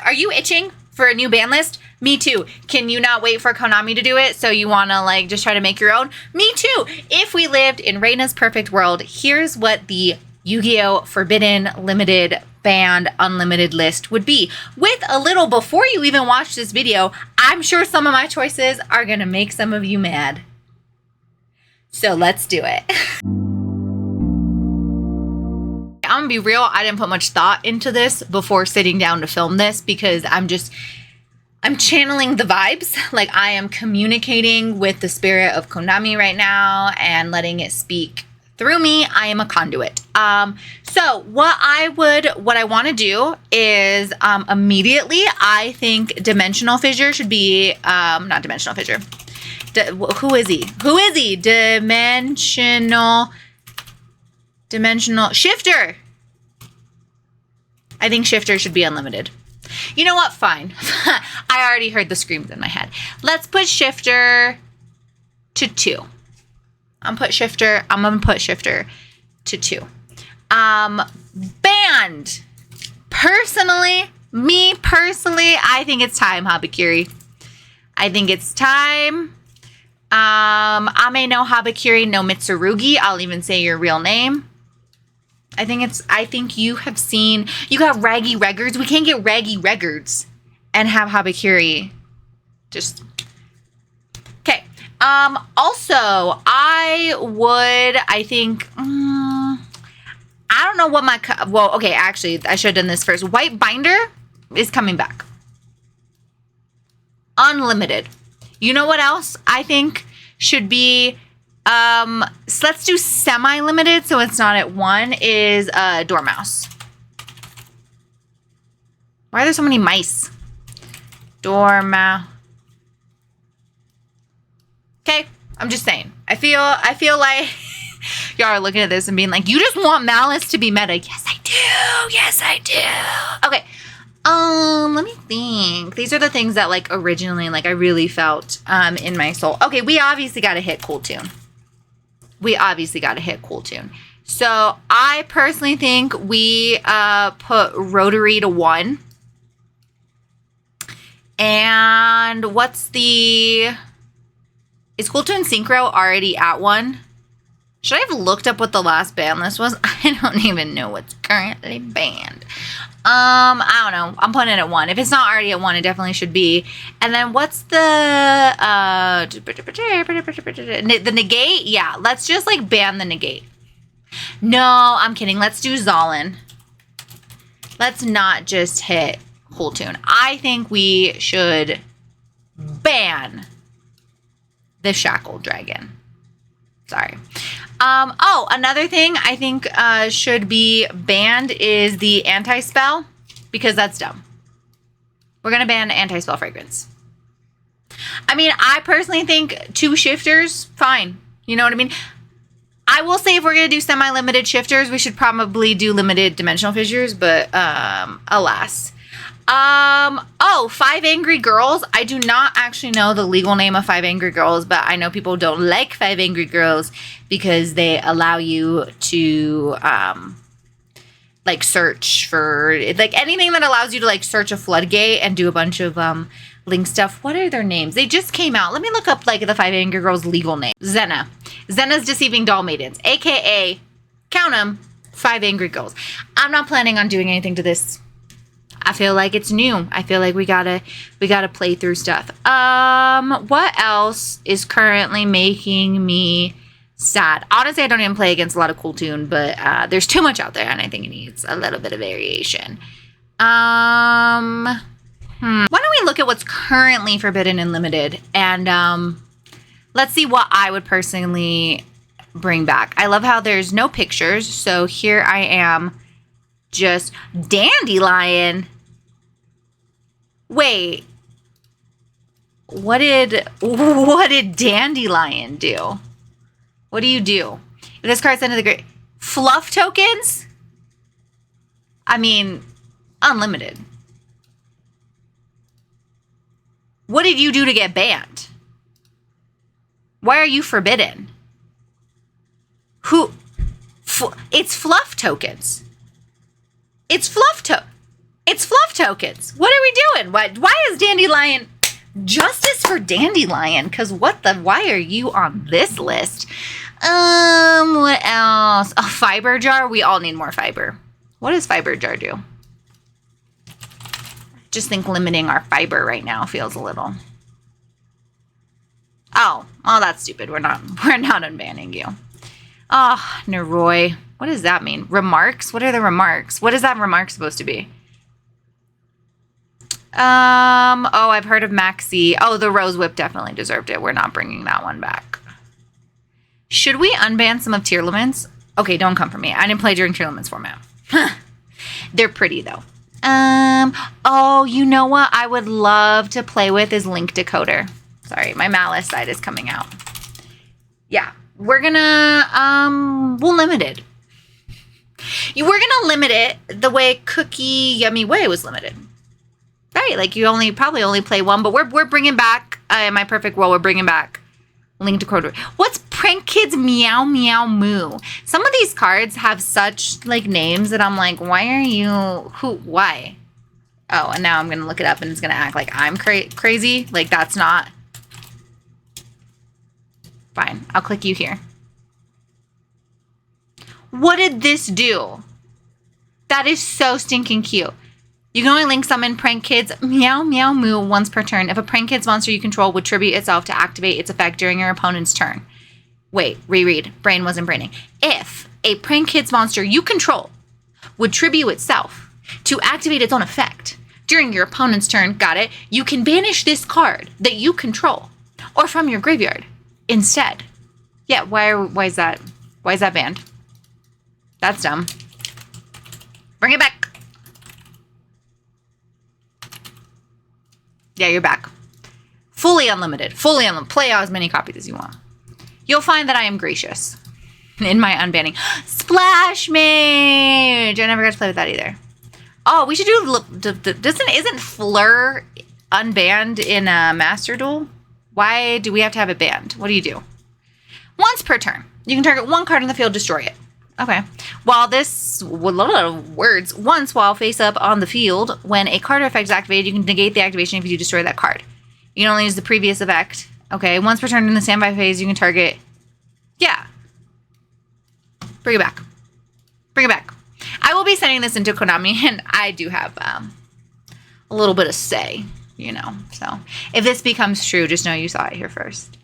Are you itching for a new ban list? Me too. Can you not wait for Konami to do it? So you want to like just try to make your own? Me too. If we lived in Reina's perfect world, here's what the Yu-Gi-Oh! Forbidden, Limited, Banned, Unlimited list would be. With a little, before you even watch this video, I'm sure some of my choices are going to make some of you mad. So let's do it. I'm gonna be real, I didn't put much thought into this before sitting down to film this because I'm channeling the vibes. Like I am communicating with the spirit of Konami right now and letting it speak through me. I am a conduit. So what I want to do is immediately, I think Dimensional Fissure should be, not Dimensional Fissure. Who is he? Dimensional Shifter. I think Shifter should be unlimited. You know what? Fine. I already heard the screams in my head. Let's put Shifter to 2. I'm gonna put Shifter to 2. Banned. Me personally, I think it's time, Habakiri. I think it's time. Ame no Habakiri no Mitsurugi. I'll even say your real name. I think you got Raggy Records. We can't get Raggy Records and have Habakiri. Just, okay. Also, I don't know what okay, actually, I should have done this first. White Binder is coming back. Unlimited. You know what else I think should be, so let's do semi-limited so it's not at 1, is Dormouse. Why are there so many mice? Dormouse. Okay, I'm just saying. I feel like y'all are looking at this and being like, you just want Malice to be meta. Yes, I do. Yes, I do. Okay. Let me think. These are the things that like originally like I really felt in my soul. Okay, we obviously got to hit Cool Tune. So I personally think we put Rotary to 1. And is Cool Tune Synchro already at 1? Should I have looked up what the last ban list was? I don't even know what's currently banned. I don't know. I'm putting it at 1. If it's not already at 1, it definitely should be. And then what's the negate? Yeah, let's just like ban the negate. No, I'm kidding. Let's do Zolin. Let's not just hit Cool Tune. I think we should ban the Shackled Dragon. Sorry. Another thing I think should be banned is the anti-spell, because that's dumb. We're going to ban anti-spell fragrance. I mean, I personally think 2 shifters, fine. You know what I mean? I will say if we're going to do semi-limited shifters, we should probably do limited dimensional fissures, but alas. 5 Angry Girls. I do not actually know the legal name of 5 Angry Girls, but I know people don't like 5 Angry Girls because they allow you to like search for like anything that allows you to like search a floodgate and do a bunch of link stuff. What are their names? They just came out. Let me look up like the 5 Angry Girls legal name. Zena's Deceiving Doll Maidens, aka count 'em, 5 Angry Girls. I'm not planning on doing anything to this. I feel like it's new. I feel like we gotta play through stuff. What else is currently making me sad? Honestly, I don't even play against a lot of Cool Tune, but there's too much out there, and I think it needs a little bit of variation. Why don't we look at what's currently forbidden and limited, and let's see what I would personally bring back. I love how there's no pictures, so here I am. Just Dandelion. Wait. What did Dandelion do? What do you do? If this card's sent to the great fluff tokens? I mean, unlimited. What did you do to get banned? Why are you forbidden? It's fluff tokens. It's It's fluff tokens. What are we doing? Why is Dandelion... Justice for Dandelion? Because why are you on this list? What else? A fiber jar? We all need more fiber. What does fiber jar do? Just think limiting our fiber right now feels a little... Oh, that's stupid. We're not unbanning you. Oh, Neroi. What does that mean? Remarks? What are the remarks? What is that remark supposed to be? Oh, I've heard of Maxi. Oh, the Rose Whip definitely deserved it. We're not bringing that one back. Should we unban some of Tier Limits? Okay, don't come for me. I didn't play during Tier Limits format. They're pretty, though. Oh, you know what I would love to play with is Link Decoder. Sorry, my malice side is coming out. Yeah, we're gonna, we'll limit it. We're gonna limit it the way Cookie Yummy Way was limited. Right, like you probably only play one, but we're bringing back, in my perfect world, we're bringing back Link Decoder. What's Prank Kids Meow Meow Moo? Some of these cards have such, like, names that I'm like, why? Oh, and now I'm gonna look it up and it's gonna act like I'm crazy. Like, that's not... Fine, I'll click you here. What did this do? That is so stinking cute. You can only link summon Prank Kids Meow Meow Moo once per turn. If a Prank Kids monster you control would tribute itself to activate its effect during your opponent's turn. Wait, reread. Brain wasn't braining. If a Prank Kids monster you control would tribute itself to activate its own effect during your opponent's turn, got it, you can banish this card that you control or from your graveyard instead. Yeah, why is that banned? That's dumb. Bring it back. Yeah, you're back. Fully unlimited. Play out as many copies as you want. You'll find that I am gracious in my unbanning. Splash Mage! I never got to play with that either. Oh, we should do... Isn't Fleur unbanned in Master Duel? Why do we have to have it banned? What do you do? Once per turn. You can target one card in the field, destroy it. Okay. Once while face up on the field, when a card effect is activated, you can negate the activation if you destroy that card. You can only use the previous effect. Okay. Once per turn in the standby phase, you can target. Yeah. Bring it back. I will be sending this into Konami, and I do have a little bit of say, you know. So if this becomes true, just know you saw it here first.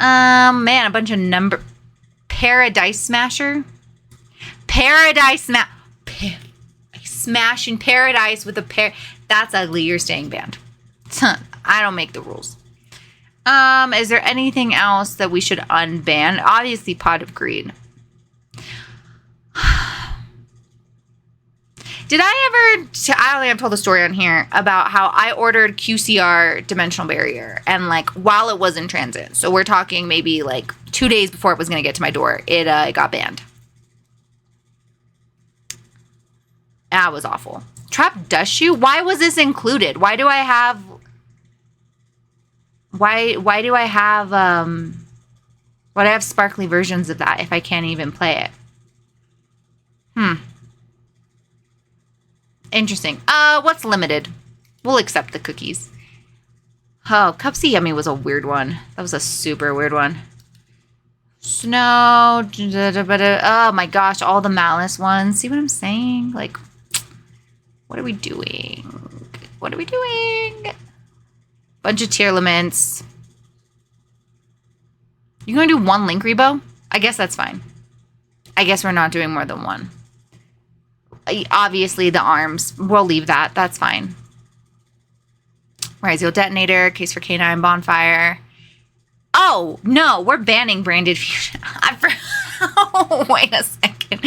Man, a bunch of Paradise Smasher. Smash in paradise with a pair. That's ugly. You're staying banned. I don't make the rules. Is there anything else that we should unban? Obviously, Pot of Greed. Did I ever... I don't think I've told the story on here about how I ordered QCR Dimensional Barrier and, like, while it was in transit, so we're talking maybe, like, 2 days before it was going to get to my door, it got banned. That was awful. Trap Dust Shoe? Why was this included? Why do I have... Why do I have sparkly versions of that if I can't even play it? Interesting. What's limited? We'll accept the cookies. Oh, Cupsy Yummy was a weird one. That was a super weird one. Snow. Oh my gosh, all the Malice ones. See what I'm saying? Like, what are we doing? Bunch of Tier Limits. You gonna do one Link Rebo? I guess that's fine. I guess we're not doing more than one. Obviously, the arms. We'll leave that. That's fine. Rizio Detonator, Case for Canine, Bonfire. Oh, no. We're banning Branded Fusion. Oh, wait a second.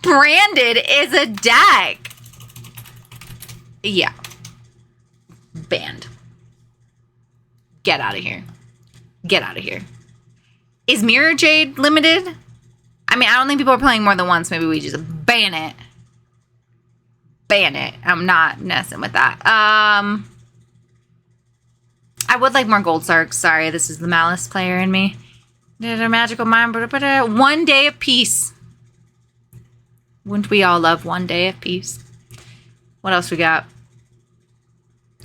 Branded is a deck. Yeah. Banned. Get out of here. Is Mirror Jade limited? I mean, I don't think people are playing more than once. Maybe we just ban it. I'm not messing with that. I would like more Gold Sarks. Sorry, this is the Malice player in me. Did a magical mind, 1 day of peace. Wouldn't we all love 1 day of peace? What else we got?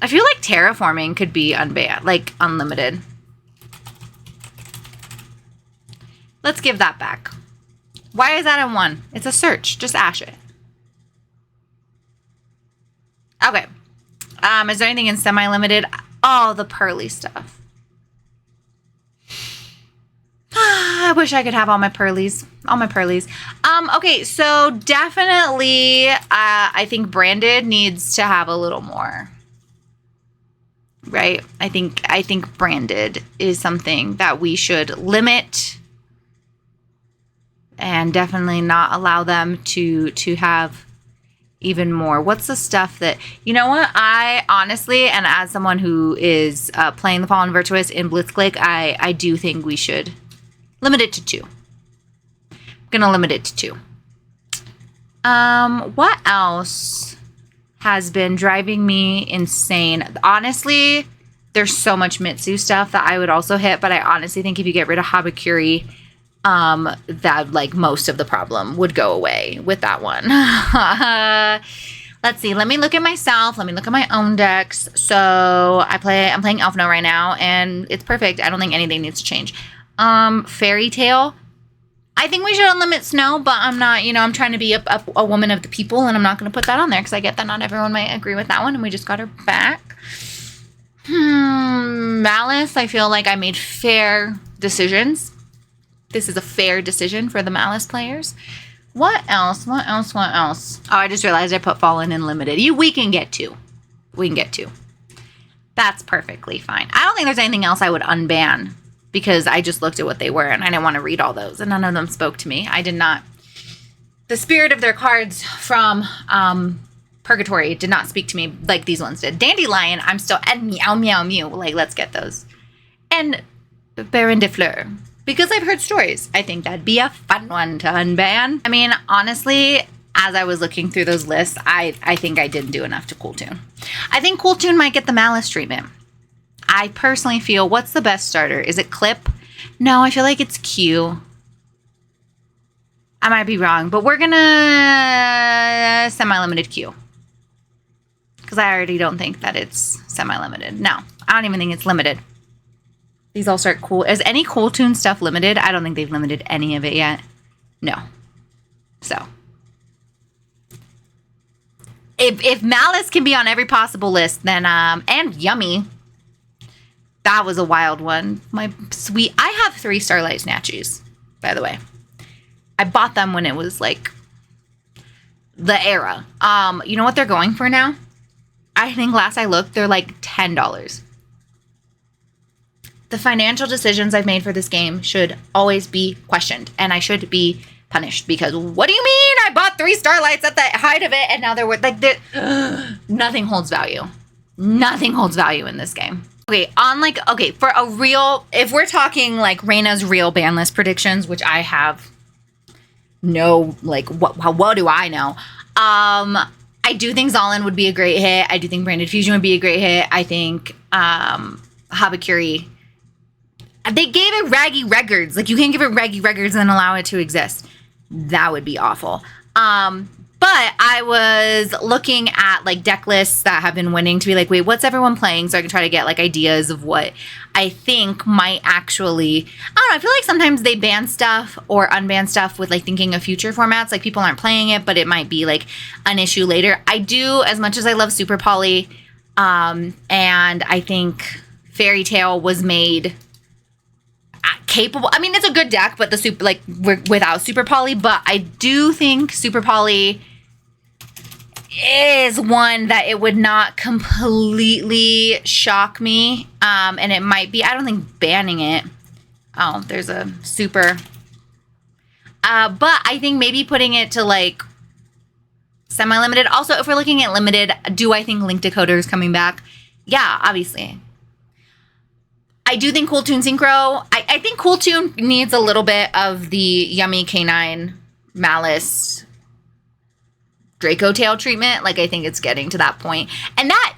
I feel like terraforming could be unbanned, like unlimited. Let's give that back. Why is that in 1? It's a search. Just ash it. Okay. Is there anything in semi-limited? Oh, the pearly stuff. I wish I could have all my pearlies. All my pearlies. Okay, so definitely I think branded needs to have a little more. Right? I think branded is something that we should limit and definitely not allow them to have even more. What's the stuff that, you know what? I honestly, and as someone who is playing the Fallen Virtuous in Blitzclick, I do think we should limit it to 2. I'm gonna limit it to 2. What else has been driving me insane? Honestly, there's so much Mitsu stuff that I would also hit, but I honestly think if you get rid of Habakuri, that like most of the problem would go away with that one. Let's see. Let me look at myself. Let me look at my own decks. So I'm playing Elfno right now, and it's perfect. I don't think anything needs to change. Fairy Tale. I think we should unlimit snow, but I'm not, I'm trying to be a woman of the people, and I'm not going to put that on there because I get that not everyone might agree with that one, and we just got her back. Malice, I feel like I made fair decisions. This is a fair decision for the Malice players. What else? What else? What else? Oh, I just realized I put Fallen in limited. We can get 2. We can get 2. That's perfectly fine. I don't think there's anything else I would unban because I just looked at what they were and I didn't want to read all those and none of them spoke to me. I did not. The spirit of their cards from Purgatory did not speak to me like these ones did. Dandelion, I'm still, and Meow Meow Mew. Like, let's get those. And Baron de Fleur. Because I've heard stories. I think that'd be a fun one to unban. I mean, honestly, as I was looking through those lists, I think I didn't do enough to Cool Tune. I think Cool Tune might get the Malice treatment. I personally feel, what's the best starter? Is it Clip? No, I feel like it's Q. I might be wrong, but we're gonna semi-limited Q. Because I already don't think that it's semi-limited. No, I don't even think it's limited. These all start cool. Is any Cool Tune stuff limited? I don't think they've limited any of it yet. No. So. If Malice can be on every possible list, then, and Yummy. That was a wild one. My sweet, I have 3 Starlight Snatchies, by the way. I bought them when it was like the era. You know what they're going for now? I think last I looked, they're like $10. The financial decisions I've made for this game should always be questioned, and I should be punished because what do you mean? I bought 3 Starlights at the height of it, and now they're worth like nothing holds value. Nothing holds value in this game. Okay, for a real, if we're talking like Reina's real ban list predictions, which I have no, like, what do I know? I do think Zolin would be a great hit. I do think Branded Fusion would be a great hit. I think Habakuri, they gave it Raggy Records. Like, you can't give it Raggy Records and then allow it to exist. That would be awful. But I was looking at like deck lists that have been winning to be like, wait, what's everyone playing? So I can try to get like ideas of what I think might actually, I don't know, I feel like sometimes they ban stuff or unban stuff with like thinking of future formats. Like people aren't playing it, but it might be like an issue later. I do, as much as I love Super Poly, and I think Fairy Tale was made capable. I mean, it's a good deck, but the super, like, without Super Poly, but I do think Super Poly is one that it would not completely shock me. And it might be, I don't think banning it. Oh, there's a super. But I think maybe putting it to like semi-limited. Also, if we're looking at limited, do I think Link Decoder is coming back? Yeah, obviously. I do think Cool Tune Synchro. I think Cool Tune needs a little bit of the Yummy Canine Malice Draco Tail treatment. Like, I think it's getting to that point. And that,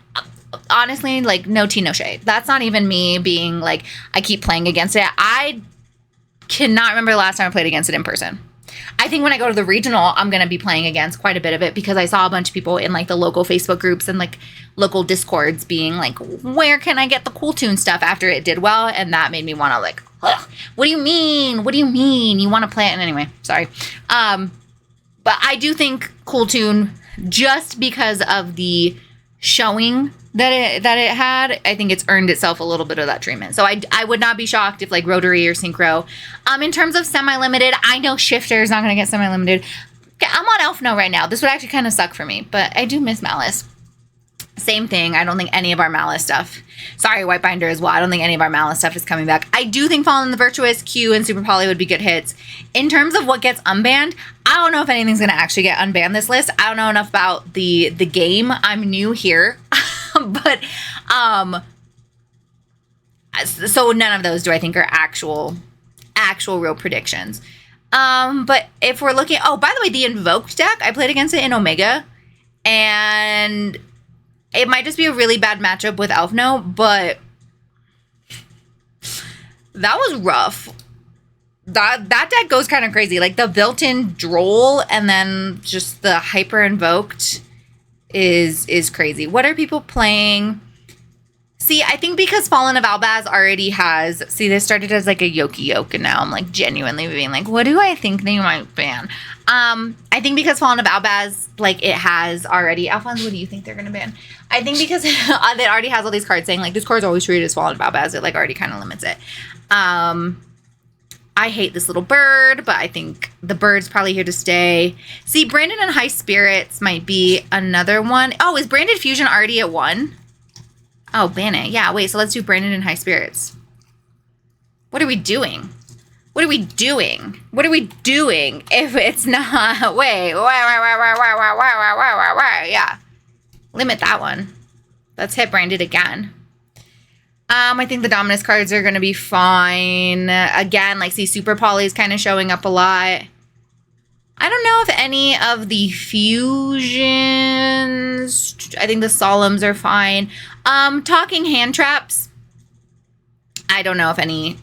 honestly, like, no tea, no shade. That's not even me being like, I keep playing against it. I cannot remember the last time I played against it in person. I think when I go to the regional, I'm going to be playing against quite a bit of it because I saw a bunch of people in like the local Facebook groups and like local Discords being like, where can I get the Cool Tune stuff after it did well? And that made me want to like, ugh, what do you mean? What do you mean? You want to play it? And anyway, sorry. But I do think Cool Tune, just because of the showing that it had, I think it's earned itself a little bit of that treatment. So I would not be shocked if like Rotary or Synchro. In terms of semi-limited, I know Shifter is not going to get semi-limited. I'm on Elf No right now. This would actually kind of suck for me, but I do miss Malice. Same thing. I don't think any of our Malice stuff. Sorry, White Binder as well. I don't think any of our Malice stuff is coming back. I do think Fallen the Virtuous, Q, and Super Poly would be good hits. In terms of what gets unbanned, I don't know if anything's going to actually get unbanned this list. I don't know enough about the game. I'm new here. But, so none of those do I think are actual real predictions. But if we're looking, oh, by the way, the Invoked deck, I played against it in Omega, and it might just be a really bad matchup with Elfno, but that was rough. That deck goes kind of crazy. Like the built-in Droll and then just the Hyper Invoked is crazy. What are people playing? See, I think because Fallen of Albaz already has... See, this started as like a Yoki Yoke, and now I'm like genuinely being like, what do I think they might ban? I think because Fallen of Albaz, like it has already... Alphonse, what do you think they're going to ban? I think because it already has all these cards saying like, this card's always treated as Fallen of Albaz, it like already kind of limits it. I hate this little bird, but I think the bird's probably here to stay. See, Branded and High Spirits might be another one. Oh, is Branded Fusion already at 1? Oh, ban it. Yeah, wait, so let's do Branded and High Spirits. What are we doing? What are we doing? What are we doing if it's not... Wait. Yeah. Limit that one. Let's hit Branded again. I think the Dominus cards are going to be fine. Again, like, see, Super Poly is kind of showing up a lot. I don't know if any of the fusions... I think the Solemns are fine. Talking Hand Traps. I don't know if any...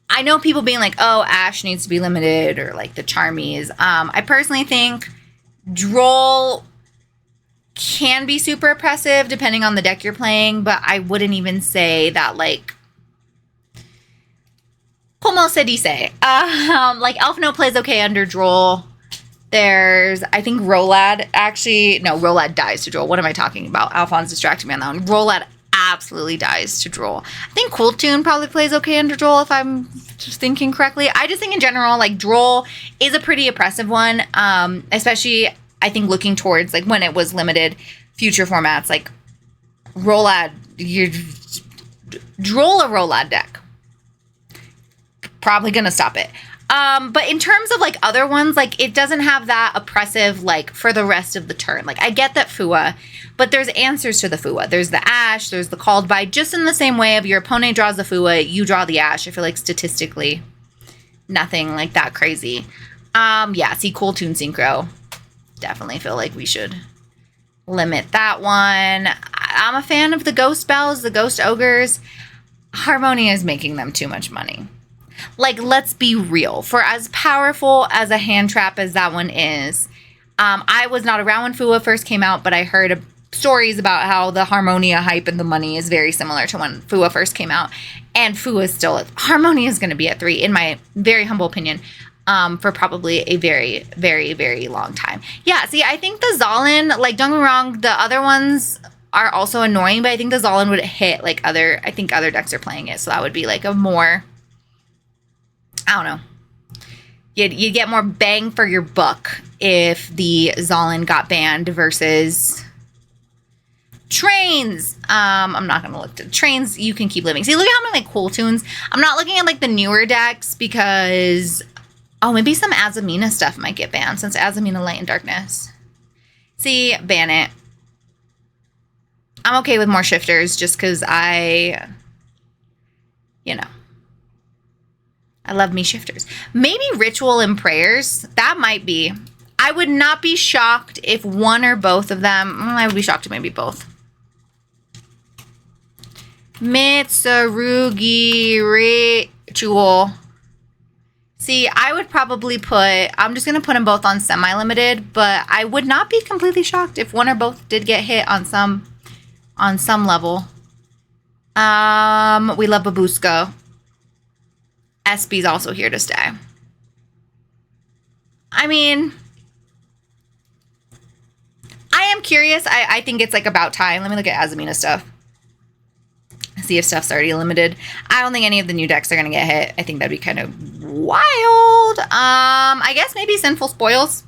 I know people being like, oh, Ash needs to be limited, or like the Charmies. I personally think Droll can be super oppressive depending on the deck you're playing, but I wouldn't even say that, like, como se dice. Like, Elfno plays okay under Droll. There's, I think Rolad actually, no, Rolad dies to Droll. What am I talking about? Alphonse distracted me on that one. Rolad absolutely dies to Droll. I think Cool Tune probably plays okay under Droll, if I'm just thinking correctly. I just think in general, like, Droll is a pretty oppressive one, especially... I think looking towards, like, when it was limited future formats, like, Rolad, you Droll a Rolad deck. Probably gonna stop it. But in terms of, like, other ones, like, it doesn't have that oppressive, like, for the rest of the turn. Like, I get that Fua, but there's answers to the Fua. There's the Ash, there's the Called By, just in the same way of your opponent draws the Fua, you draw the Ash. I feel like statistically, nothing, like, that crazy. Yeah, see, Cool Tune Synchro. Definitely feel like we should limit that one. I'm a fan of the Ghost Bells, the Ghost Ogres. Harmonia is making them too much money. Like, let's be real. For as powerful as a hand trap as that one is, I was not around when Fua first came out, but I heard stories about how the Harmonia hype and the money is very similar to when Fua first came out. And Fua is still... Harmonia is going to be at 3, in my very humble opinion. For probably a very, very, very long time. Yeah, see, I think the Zolin, like, don't get me wrong, the other ones are also annoying, but I think the Zolin would hit, like, I think other decks are playing it, so that would be, like, a more, I don't know. You'd get more bang for your buck if the Zolin got banned versus Trains. I'm not going to look to Trains. You can keep living. See, look at how many, like, Cool Tunes. I'm not looking at, like, the newer decks because... Oh, maybe some Azamina stuff might get banned since Azamina Light and Darkness. See, ban it. I'm okay with more shifters just because I love me shifters. Maybe Ritual and Prayers. That might be. I would not be shocked if one or both of them. I would be shocked if maybe both. Mitsurugi Ritual. See, I would probably I'm just going to put them both on semi-limited, but I would not be completely shocked if one or both did get hit on some level. We love Babushka. SB's also here to stay. I mean, I am curious. I think it's like about time. Let me look at Azumina stuff. See if stuff's already limited. I don't think any of the new decks are going to get hit. I think that'd be kind of wild. I guess maybe Sinful Spoils.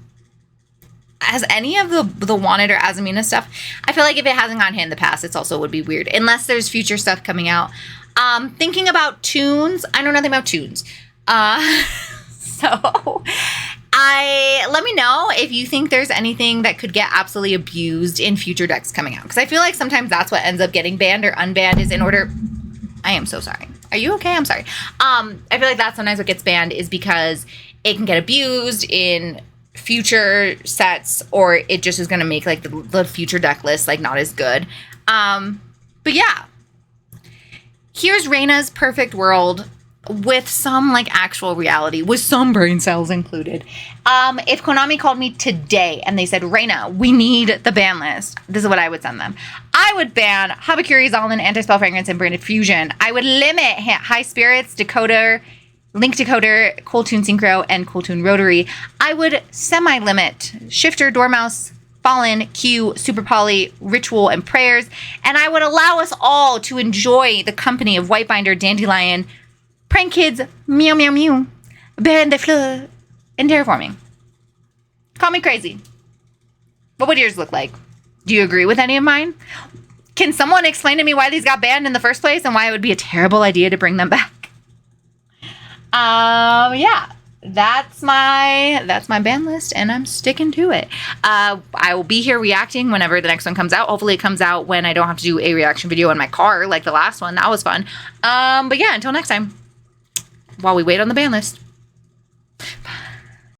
Has any of the Wanted or Azumina stuff? I feel like if it hasn't gotten hit in the past, it's also would be weird. Unless there's future stuff coming out. Thinking about tunes. I know nothing about tunes. So let me know if you think there's anything that could get absolutely abused in future decks coming out. Because I feel like sometimes that's what ends up getting banned or unbanned is in order. I am so sorry. Are you okay? I'm sorry. I feel like that's sometimes what gets banned is because it can get abused in future sets, or it just is going to make like the future deck list like not as good. But yeah, here's Reina's perfect world with some like actual reality, with some brain cells included. If Konami called me today and they said, Reina, we need the ban list, this is what I would send them. I would ban Habakiri, Zolin, Anti-Spell Fragrance, and Branded Fusion. I would limit High Spirits, Decoder, Link Decoder, Cool Tune Synchro, and Cool Tune Rotary. I would semi-limit Shifter, Dormouse, Fallen, Q, Super Poly, Ritual, and Prayers. And I would allow us all to enjoy the company of Whitebinder, Dandelion, Prank Kids, Meow Meow Mew, Baron de Fleur, and Terraforming. Call me crazy. What would yours look like? Do you agree with any of mine? Can someone explain to me why these got banned in the first place and why it would be a terrible idea to bring them back? Yeah, that's my ban list, and I'm sticking to it. I will be here reacting whenever the next one comes out. Hopefully it comes out when I don't have to do a reaction video in my car like the last one. That was fun. But yeah, until next time, while we wait on the ban list.